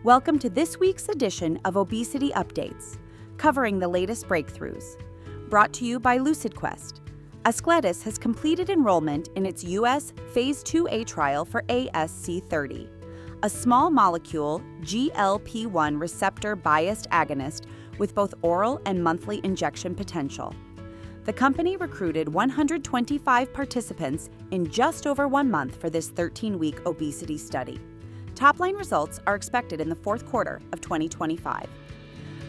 Welcome to this week's edition of Obesity Updates, covering the latest breakthroughs. Brought to you by LucidQuest. Ascletis has completed enrollment in its U.S. Phase 2A trial for ASC30, a small molecule GLP-1 receptor-biased agonist with both oral and monthly injection potential. The company recruited 125 participants in just over 1 month for this 13-week obesity study. Top-line results are expected in the fourth quarter of 2025.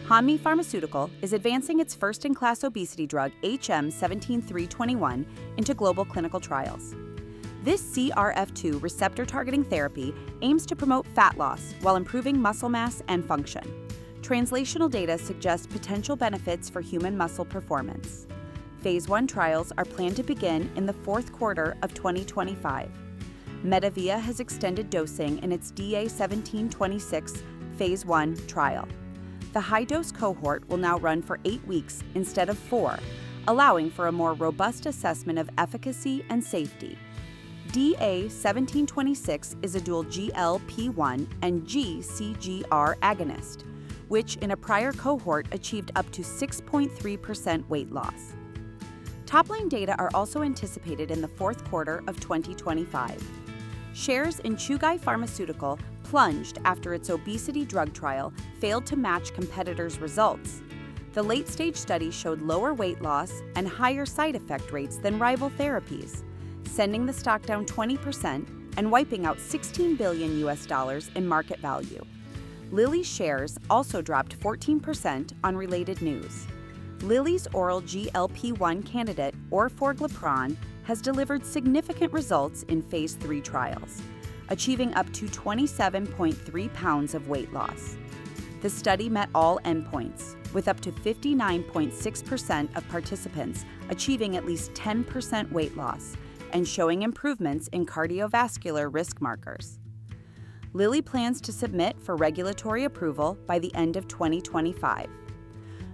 Hanmi Pharmaceutical is advancing its first-in-class obesity drug HM17321 into global clinical trials. This CRF2 receptor-targeting therapy aims to promote fat loss while improving muscle mass and function. Translational data suggest potential benefits for human muscle performance. Phase 1 trials are planned to begin in the fourth quarter of 2025. MetaVia has extended dosing in its DA1726 Phase 1 trial. The high-dose cohort will now run for 8 weeks instead of 4, allowing for a more robust assessment of efficacy and safety. DA1726 is a dual GLP-1 and GCGR agonist, which in a prior cohort achieved up to 6.3% weight loss. Top-line data are also anticipated in the fourth quarter of 2025. Shares in Chugai Pharmaceutical plunged after its obesity drug trial failed to match competitors' results. The late-stage study showed lower weight loss and higher side effect rates than rival therapies, sending the stock down 20% and wiping out $16 billion in market value. Lilly's shares also dropped 14% on related news. Lilly's oral GLP-1 candidate, Orforglipron, has delivered significant results in Phase 3 trials, achieving up to 27.3 pounds of weight loss. The study met all endpoints, with up to 59.6% of participants achieving at least 10% weight loss and showing improvements in cardiovascular risk markers. Lilly plans to submit for regulatory approval by the end of 2025.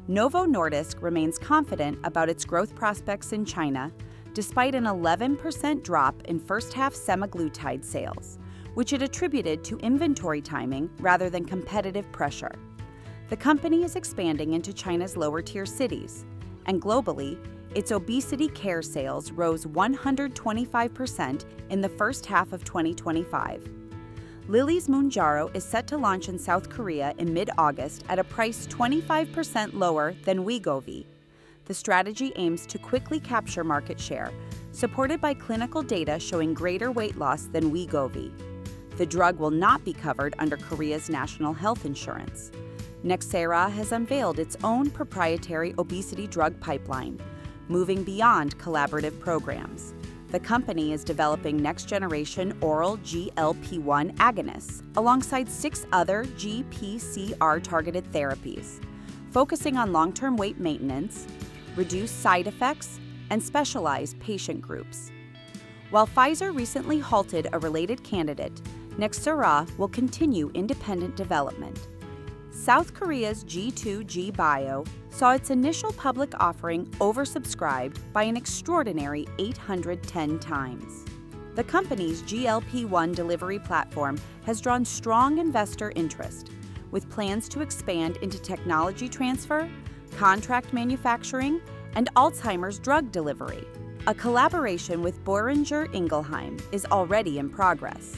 Novo Nordisk remains confident about its growth prospects in China, despite an 11% drop in first-half semaglutide sales, which it attributed to inventory timing rather than competitive pressure. The company is expanding into China's lower-tier cities, and globally, its obesity care sales rose 125% in the first half of 2025. Lilly's Mounjaro is set to launch in South Korea in mid-August at a price 25% lower than Wegovy. The strategy aims to quickly capture market share, supported by clinical data showing greater weight loss than Wegovy. The drug will not be covered under Korea's national health insurance. Nxera has unveiled its own proprietary obesity drug pipeline, moving beyond collaborative programs. The company is developing next-generation oral GLP-1 agonists alongside 6 other GPCR-targeted therapies, focusing on long-term weight maintenance, reduced side effects, and specialized patient groups. While Pfizer recently halted a related candidate, Nxera will continue independent development. South Korea's G2G Bio saw its initial public offering oversubscribed by an extraordinary 810 times. The company's GLP-1 delivery platform has drawn strong investor interest, with plans to expand into technology transfer, contract manufacturing, and Alzheimer's drug delivery. A collaboration with Boehringer Ingelheim is already in progress.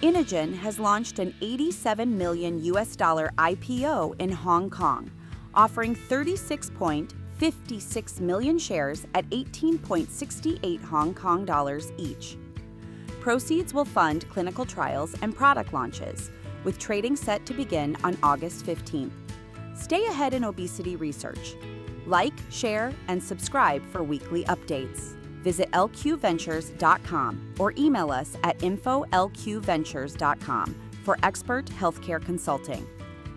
Innogen has launched an $87 million IPO in Hong Kong, offering 36.56 million shares at 18.68 Hong Kong dollars each. Proceeds will fund clinical trials and product launches, with trading set to begin on August 15th. Stay ahead in obesity research. Like, share, and subscribe for weekly updates. Visit lqventures.com or email us at info@lqventures.com for expert healthcare consulting.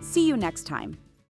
See you next time.